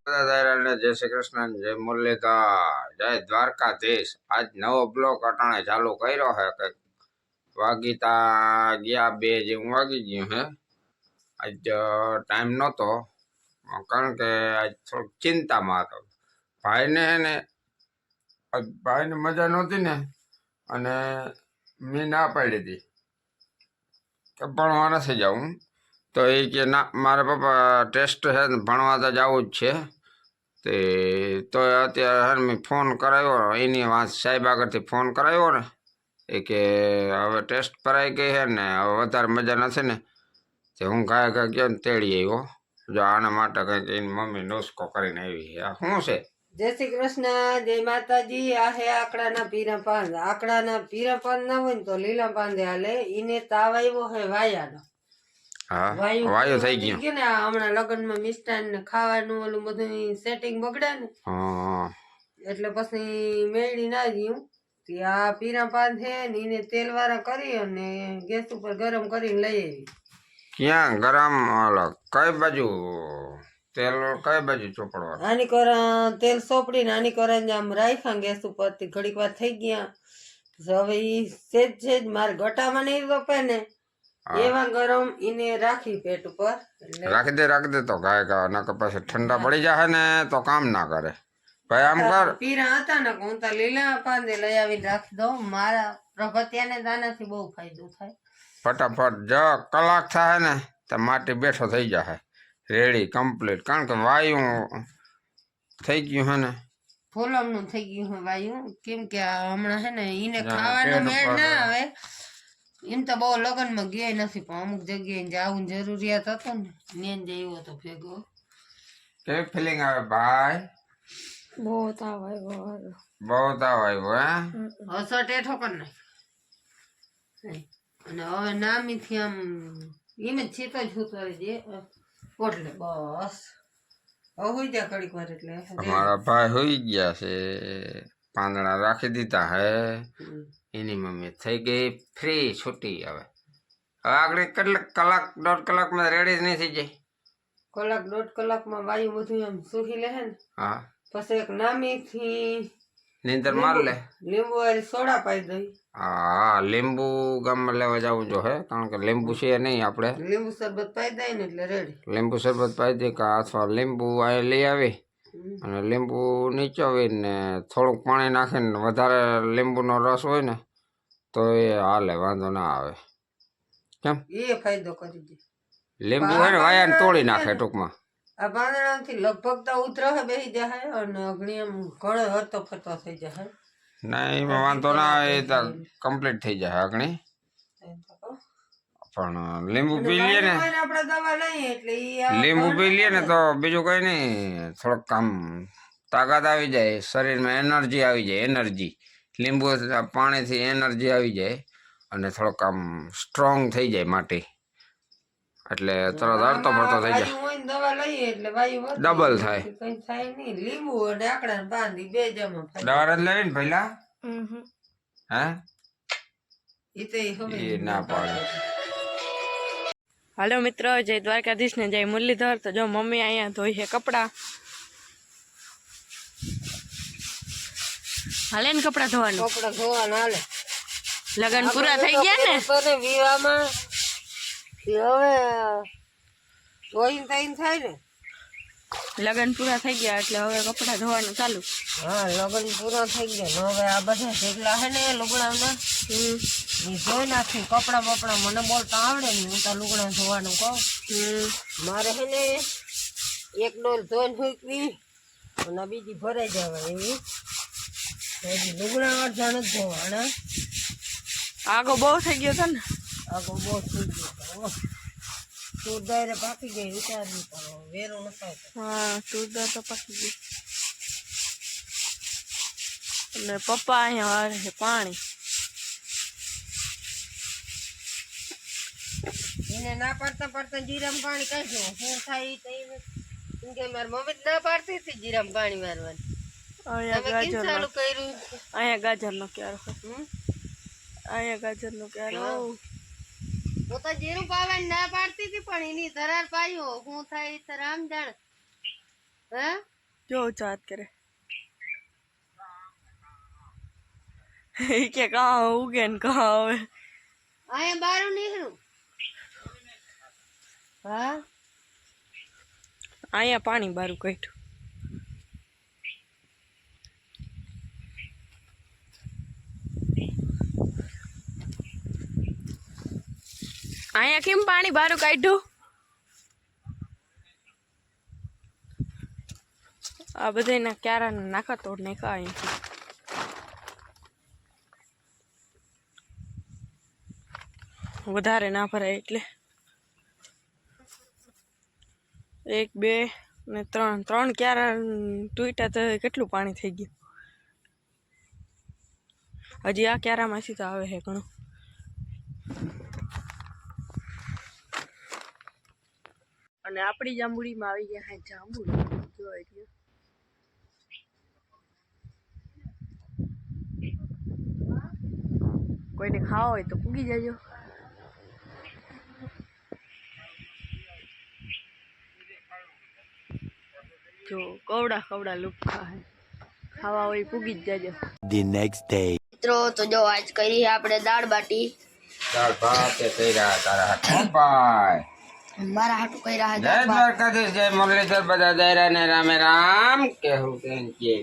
જય શ્રી કૃષ્ણ, જય મુરલીધર, જય દ્વારકાધીશ। આજ નવો બ્લોક અટાણે ચાલુ કર્યો હે કે વાગીતા ગયા 2 જેવું વાગી ગયું હે। આજ ટાઈમ નહોતો કારણ કે આજ થોડુંક ચિંતામાં હતો। ભાઈને હે ને ભાઈને મજા નહોતી ને અને મેં ના પાડી હતી કે ભણવા નથી જવું। તો એ કે ના મારા પપ્પા ટેસ્ટ છે ને ભણવા તો જવું જ છે। તે તો અત્યારે મેં ફોન કરાવ્યો એની વાત સાહેબ આગળથી ફોન કરાવ્યો ને એ કે હવે ટેસ્ટ કરાઈ ગઈ છે ને હવે વધારે મજા નથી ને તે હું ગાય ગાય ગયો ને તેડી આવ્યો। જો આના માટે કંઈક એની મમ્મી નુસ્ખો કરીને આવી છે। આ શું છે? જય શ્રી કૃષ્ણ, જય માતાજી। આ હે આકડાના પીરા પાન। આકડાના પીરા પાન ના હોય ને તો લીલા પાંદે હાલે। ઈને તાવ આવ્યો હે વાયાનો। હા, વાયુ થઈ ગયું ને હમણાં લગ્નમાં મિષ્ટાન ને ખાવાનું ઓલું બધું સેટિંગ બગડે ને એટલે પછી મેળી ના ગયું। આ પીરા પાન છે ને એને તેલ વાળા કરી અને ગેસ ઉપર ગરમ કરીને લઈ આવી। ક્યાં ગરમ? કઈ બાજુ તેલ? કઈ બાજુ ચોપડવા? આની કર તેલ સોપડીને આની કરંજ આમ રાખ્યા ગેસ ઉપર થી ઘડીક વાર થઈ ગયા। હવે ઈ સેજ મારે ગટામાં નહીં રોપે ને એવા ગરમ એને રાખી પેટ ઉપર રાખી દે તો ગાય ગા નકર પછી ઠંડા પડી જાય ને તો કામ ના કરે। ભાઈ આમ કર, પીરા હતા ને હું તો લીલા પાંદે લઈ આવીને રાખી દઉં। મારા પ્રગતિયાને દાનાથી બહુ ફાયદો થાય। ફટાફટ જ કલાક થાય ને તો માટી બેઠો થઈ જાય રેડી કમ્પ્લીટ। કારણ કે વાયુ થઈ ગયું હે ને ફોલમનું થઈ ગયું હે વાયુ। કેમ કે હમણાં હે ને એને ખાવાનો મેળ ના આવે। એમ તો બહુ લગ્નમાં ગયા નથી પણ અમુક જગ્યાએ જવું જરૂરિયાત હતો ને ન્યા જયો હતો ભેગો। કેવી ફિલિંગ આવે ભાઈ? બહુ તાવ આવ્યો। બહુ તાવ આવ્યો હે? અસર ટેઠો કર નાખ અને હવે નામીથી આમ એમ જ છીતો જ ઉતારી દે પોટલે બસ। હવે હોઈ જા ઘડીક વાર એટલે અમારા ભાઈ હોઈ ગયા છે, પાંદડા રાખી દીધા હે। એની મમ્મી થઈ ગઈ ફ્રી છૂટી। હવે આગળ કેટલાક કલાક 1.5 કલાકમાં રેડી નહીં થઈ જાય? કલાક 1.5 કલાકમાં વાયુ બધું એમ સુખી લે હે ને હા પછી એક નામીથી નીંદર માર લે। લીંબુ વાળી સોડા પાઈ દઈ। હા, લીંબુ ગામમાં લેવા જવું જો હે કારણ કે લીંબુ છે નહીં આપણે। લીંબુ શરબત પાઈ દઈ ને એટલે રેડી। લીંબુ શરબત પાઈ દે કે અથવા લીંબુ આ લઈ આવી અને લીંબુ નીચોવીને થોડુંક પાણી નાખીને વધારે લીંબુનો રસ હોય ને તો એ હાલે, વાંધો ના આવે। કેમ? એ ફાયદો કરી દે। લીંબુ હોય ને વાયાને તોડી નાખે ટૂંકમાં। આ પાંદડાથી લગભગ તો ઉતરહે બેસી જાય અને અગ્નિ એમ ઘણો હરતો ફરતો થઈ જાય। ના એમાં વાંધો ના આવે, એ તો કમ્પ્લીટ થઈ જાય અગ્નિ। પણ લીંબુ પી લઈએ ને આપણે દવા લઈએ એટલે લીંબુ પી લઈએ ને તો બીજું કઈ નહીં, થોડોક આમ તાકાત આવી જાય શરીરમાં, એનર્જી આવી જાય। એનર્જી લીંબુ પાણીથી એનર્જી આવી જાય અને થોડોક આમ સ્ટ્રોંગ થઈ જાય માટી એટલે તરત હરતો ફરતો થઈ જાય। દવા લઈએ એટલે વાયુ ડબલ થાય। કઈ થાય નહીં। લીંબુ અને આકડા બાંધી બે જમા દવા જ લેવી ને પહેલા હે એ ના પાડે। હાલો મિત્રો, જય દ્વારકાધીશ ને જય મુરલીધર। તો જો મમ્મી અહીંયા ધોઈ છે કપડાં। હાલે ને કપડાં ધોવાનું? કપડા ધોવાના હાલે। લગન પૂરા થઈ ગયા ને વિવાહમાં હવે ધોઈને થઈને થાય ને લગન પૂરા થઈ ગયા એટલે હવે કપડાં ધોવાનું ચાલુ। હા, લગન પૂરા થઈ ગયા હવે આ બધા ઢેકલા હે ને લુગડાના ધોઈ નાખી। કપડા બપડા મને બોલતા આવડે ને હું તો લુગડા ધોવાનું કહું। મારે હે ને એક ડોલ ધોઈને ફૂકવી અને બીજી ભરાઈ જવાય એવી લુગડા અડધા નથી ધોવાના। આગો બહુ થઈ ગયો હતો ને? આગો બહુ થઈ ગયો તું દાયરે પાકી ગઈ વિચારવી પડો વેરો નખાય। હા, તુરદાર તો પાકી ગઈ અને પપ્પા અહીંયા વારે છે પાણી। એને ના પાડતા પાડતા જીરામાં પાણી કાઢ્યું શું થાય તો એમ કે મારી મમ્મી ના પાડતી હતી જીરામાં પાણી મારવાની। ચાલુ કર્યું અહીંયા ગાજરનો ક્યારો, અહીંયા ગાજરનો ક્યારો। હું તો જીરું પાવાની ના પાડતી હતી પણ એની ધરાર પાયો શું થાય તારે આમ જાણ હે જો ચાત કરે કે કહા ઉગે ને કહા આવે અહીંયા બાર નીકળું હા અહીંયા પાણી બારું કાઢ્યું અહીંયા કેમ પાણી બારું કાઢ્યું આ બધા ક્યારા નાખા તોડ નાખા અહીંથી વધારે ના ભરાય એટલે 1 2 ને 3 ક્યારા તૂટ્યા તો કેટલું પાણી થઈ ગયું હજી આ ક્યારામાંથી તો આવે છે ઘણું અને આપણી જાંબુડીમાં આવી ગયા હે જાંબુડી જો એટલે કોઈને ખાવા હોય તો પૂગી જજો જો કવડા લુખા હે ખાવા હોય પૂગી જ જજો The next day. મિત્રો તો જો આજ કરી આપણે દાળ બાટી દાળ ભાત કર્યા તારા હાથ ભાઈ મારા હાટુ કર્યા જય દ્વારકાધીશ જય મુરલીધર બધા દાયરા ને રામે રામ કેવું કેમ કે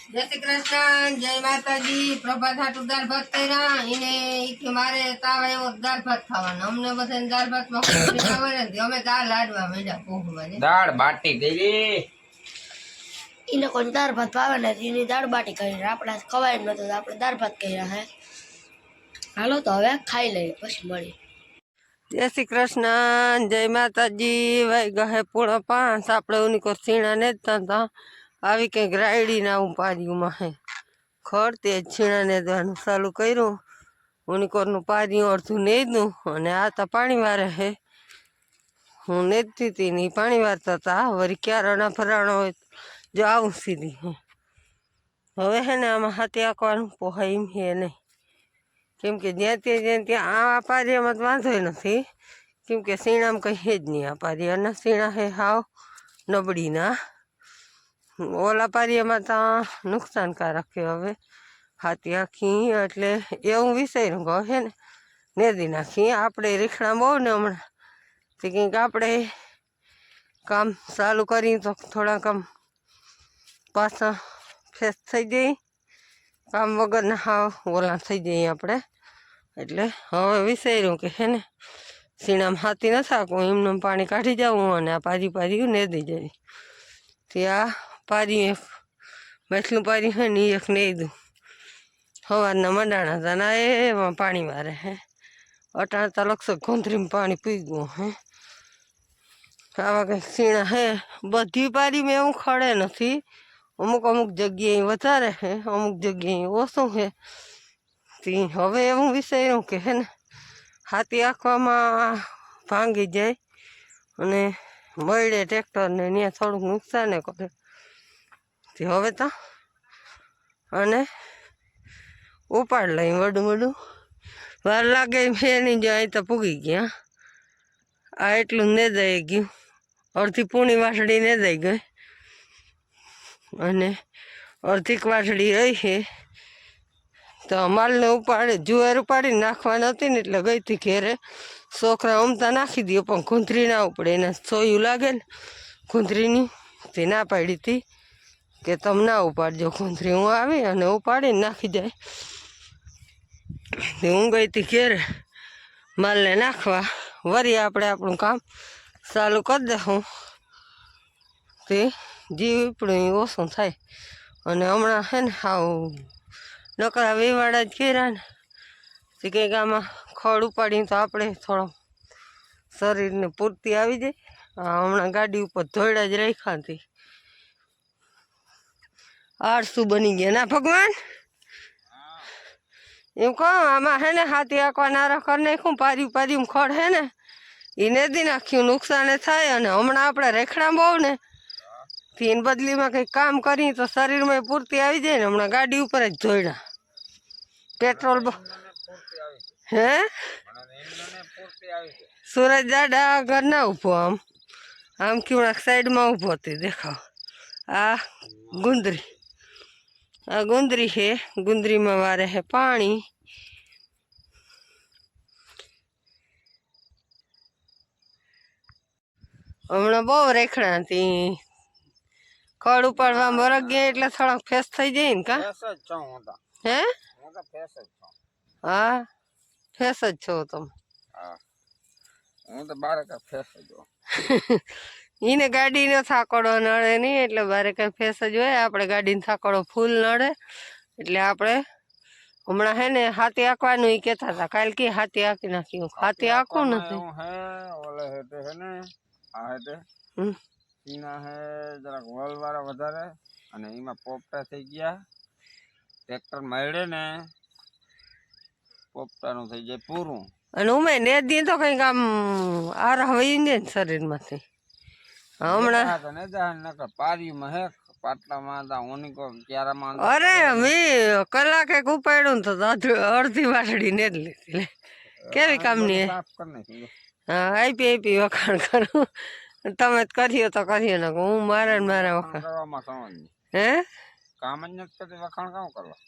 જય શ્રી કૃષ્ણ જય માતાજી પ્રભાત હાટુ દાળ ભાત કર્યા એને કે મારે તાવ એવો દાળ ભાત ખાવાનો અમને બધાને દાળ ભાત માં ખાવાને અમે દાળ લાડવા મેડા પોહવા દાળ બાટી કરી એને કોઈ દાળ ભાત ભાવે ને એની દાળ બાટી કરી આપણે ખવાય એમ નતો આપણે દાળ ભાત કર્યા હે હાલો તો હવે ખાઈ લઈએ પછી મળી જય શ્રી કૃષ્ણ જય માતાજી ભાઈ ગહે પૂણા 5 આપણે ઉનકો છીણા ને તા આવી કંઈક રાયડી ના ઉપાડીમાં હે ખડ તે છીણા ને દવાનું ચાલુ કર્યું ઉનકોરનું પાડ્યું અડધું નેદનું અને આ તો પાણી વારે હે હું નેદતી હતી ને પાણી વારતા હતા વળી ક્યારના ફરાણો હોય જો આવું સીધી હવે હે ને આમાં હાથે આંકવાનું પોહાય એમ હે નહીં કેમ કે જ્યાં ત્યાં આ પારિયામાં તો વાંધો નથી કેમ કે સીણામાં કંઈ હે જ નહીં આ પારિયાના સીણા હે હાવ નબળીના ઓલા પારિયામાં તો નુકસાનકારક છે હવે હાથી આખી એટલે એવું વિચાર્યું કે હે ને નેદી નાખી આપણે રીખણા બહુ ને હમણાં તે કંઈક આપણે કામ ચાલુ કરી તો થોડા કામ પાછા ફેસ થઈ જાય કામ વગરના હાવ ઓલા થઈ જઈએ આપણે એટલે હવે વિચાર્યું કે હે ને સીણામાં હાથી ન થાકું એમનું પાણી કાઢી જવું અને આ પારી નેદી જાય ત્યાં પારી એક મેથલું પારી હોય ને એક નેદું સવારના મંડાણા હતા ના એમાં પાણી મારે હે અટાણતા લગશે ગોંધરીમાં પાણી પી ગયું હે આવા કંઈક સીણા હે બધી પારીમાં એવું ખડે નથી અમુક જગ્યાએ વધારે છે અમુક જગ્યાએ ઓછું છે તે હવે એવું વિચાર્યું કે હે ને હાથી આંખવામાં ભાંગી જાય અને મળે ટ્રેક્ટરને ત્યાં થોડુંક નુકસાન કરે તે હવે તો અને ઉપાડ લઈ વડું વાર લાગે મેં નહીં જો અહીં તો પૂગી ગયા આ એટલું ને દઈ ગયું અડધી પૂણી વાસળી ને દઈ ગઈ અને અડધીક વાસળી રહી છે તો માલને ઉપાડે જુવાર ઉપાડીને નાખવાની હતી ને એટલે ગઈ હતી ઘેરે છોકરા ઉમતા નાખી દે પણ ખૂંધરી ના ઉપડે એને સોયું લાગે ને ખૂંધરીની તે ના પાડી હતી કે તમે ના ઉપાડજો ખૂંધરી હું આવી અને ઉપાડીને નાખી જાય હું ગઈ હતી ઘેરે માલને નાખવા વળી આપણે આપણું કામ ચાલુ કરી દઉં તે જીવ પીપળું ઓછું થાય અને હમણાં છે ને હાવ નકરા વેવાડા જ કર્યા ને તે કંઈક આમાં ખડ ઉપાડીને તો આપણે થોડો શરીરને પૂર્તિ આવી જાય હમણાં ગાડી ઉપર ધોયડા જ રાખ્યા હતી આળસું બની ગયા ના ભગવાન એમ કહો આમાં હે ને હાથી આંકવા નારા કરી નાખ્યું પાર્યું ખડ હે ને એ નેદી નાખ્યું નુકસાન થાય અને હમણાં આપણે રેખડા બહુ ને એની બદલીમાં કંઈક કામ કરી તો શરીરમાં પૂર્તિ આવી જાય ને હમણાં ગાડી ઉપર જ ધોયડા પેટ્રોલ હે સુરજ દાડા ઘર ના ઊભો આમ કેવડા સાઈડમાં ઊભો હતી દેખાવ આ ગુંદરી, આ ગુંદરી છે. ગુંદરીમાં વારે છે પાણી. હમણાં બહુ રેખણા હતી. ખડ ઉપાડવા મરક ગયા એટલે થોડાક ફેસ થઈ જાય ને કા? ફેસ જ છું હું તો. હે? હું તો ફેસ જ છું. હા, ફેસ જ છો તમે. હા, હું તો બારે કા ફેસ જ હોઉં. એને ગાડીનો થાકડો નડે નહીં એટલે બારે કઈ ફેસ જ હોય. આપણે ગાડીનો થાકડો ફૂલ નડે એટલે આપણે હમણાં હે ને હાથી આંકવાનું એ કહેતા હતા. કાલ કે હાથી આંકી નાખ્યું. હાથી આંકવું નથી. એવું હે ઓલે હેઠે હે ને આ હેઠે હમ. સીના હે જરાક વલ વાળા વધારે અને એમાં પોપટા થઈ ગયા. ટ્રેક્ટર મળે ને પોપટાનું થઈ જાય પૂરું. અને ઉમે ને દી તો કંઈક આમ આર હોય ને શરીરમાંથી. હમણાં પારીમાં હે પાટલામાં ઓનિકો ક્યારામાં અરે મેં કલાક એક ઉપાડ્યું ને તો અડધી વાટડી ને જ લીધી. કેવી કામની? સાફ કરી નાખ્યું. હા, આપી વખાણ કરું. તમે જ કર્યો તો કર્યો ને હું મારે ને મારે વખાણ કરવામાં સમજ નહીં. હે કામ જ નથી કરતી વખાણ કામ કરવા?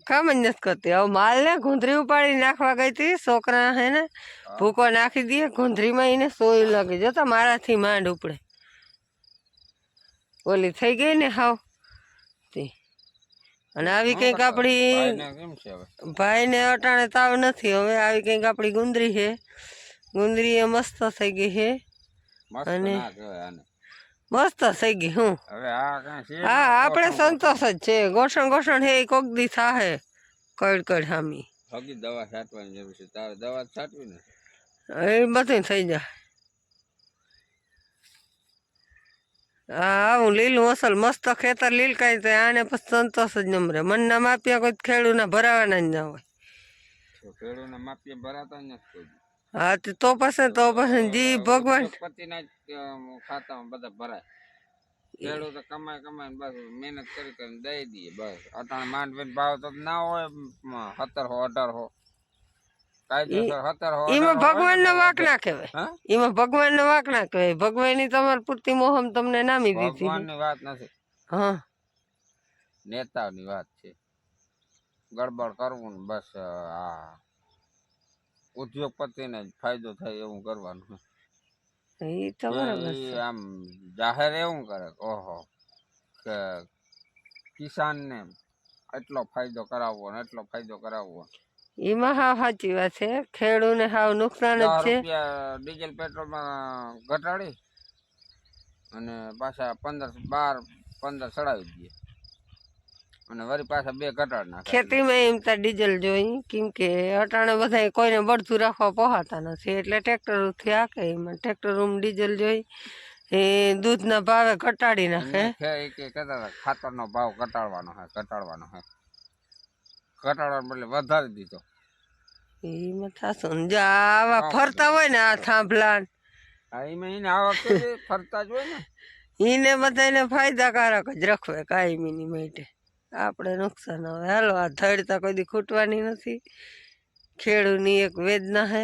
કામ જ નથી કરતી. હવે માલ ને ગુંદરી ઉપાડી નાખવા ગઈ હતી. છોકરા હે ને ભૂકો નાખી દે ગુંદરીમાં એને સોયું લાગે. જોતા મારાથી માંડ ઉપડે. ઓલી થઈ ગઈ ને હાવ તે. અને આવી કંઈક આપણી કેમ છે હવે? ભાઈને અટાણે તાવ નથી. હવે આવી કંઈક આપણી ગુંદરી છે. ગુંદરી એ મસ્ત થઈ ગઈ છે. મસ્ત અને ના કહેવાય આને. મસ્ત થઈ ગઈ. હું હવે આ કાંઈ છે હા, આપણે સંતોષ જ છે. ગોઠણ ગોઠણ હે કોક દી થાહે. કડ હામી હગી દવા છાંટવાની જરૂર છે. તારે દવા છાંટવી ને એ બધું થઈ જાય. હા, આવું લીલું અસલ મસ્ત ખેતર લીલકાય તો આને પછી સંતોષ જ નમરે. મનના માપ્યા કોઈ ખેડૂના ભરાવાના જ ના હોય. ખેડૂતના માપીએ ભરાતા નથી કોઈ. હા, તો પછી જી ભગવાન પતિના ખાતામાં બધા ભરાય. ખેડૂતો કમાય બસ મહેનત કરીને દઈ દઈએ બસ. અટાણે માંડવીનો ભાવ તો ના હોય 1700-1800 કાયદેસર 1700. એમાં ભગવાન નો વાંક ના કહેવાય. એમાં ભગવાન નો વાંક ના કહેવાય. ભગવાનની તમારી પૂરતી મોહમ તમને નામી દીધી. ભગવાનની વાત નથી, હા, નેતાની વાત છે. ગડબડ કરવું ને બસ આ ઉદ્યોગપતિને જ ફાયદો થાય એવું કરવાનું. એ તો બરાબર છે. આમ જાહેર એવું કરે ઓહો કે કિસાનને એટલો ફાયદો કરાવવો ને એટલો ફાયદો કરાવવો. એમાં હાવ સાચી વાત છે. ખેડૂને હાવ નુકસાન જ છે. ડીઝલ પેટ્રોલમાં ઘટાડી અને પાછા 15 ચડાવી દઈએ અને વળી પાછા 2 ઘટાડી નાખે. ખેતીમાં એમ તો ડીઝલ જોઈ કેમ કે અટાણે બધા કોઈને બળતું રાખવા પહોંચતા નથી એટલે ટ્રેક્ટરથી હાકે. એમાં ટ્રેક્ટર ડીઝલ જોઈ એ દૂધના ભાવે ઘટાડી નાખે. કહેતા ખાતરનો ભાવ ઘટાડવાનો છે ઘટાડવાનો બદલે વધારી દીધો. એમાં થશું ને જો આવા ફરતા હોય ને આ થાંભલા એમાં એને આવક ફરતા જ હોય ને એને બધાને ફાયદાકારક જ રખવે કાયમીની માટે. આપણે નુકસાન આવે. હાલો, આ ધડતા કોઈ દી ખૂટવાની નથી. ખેડૂતની એક વેદના હે.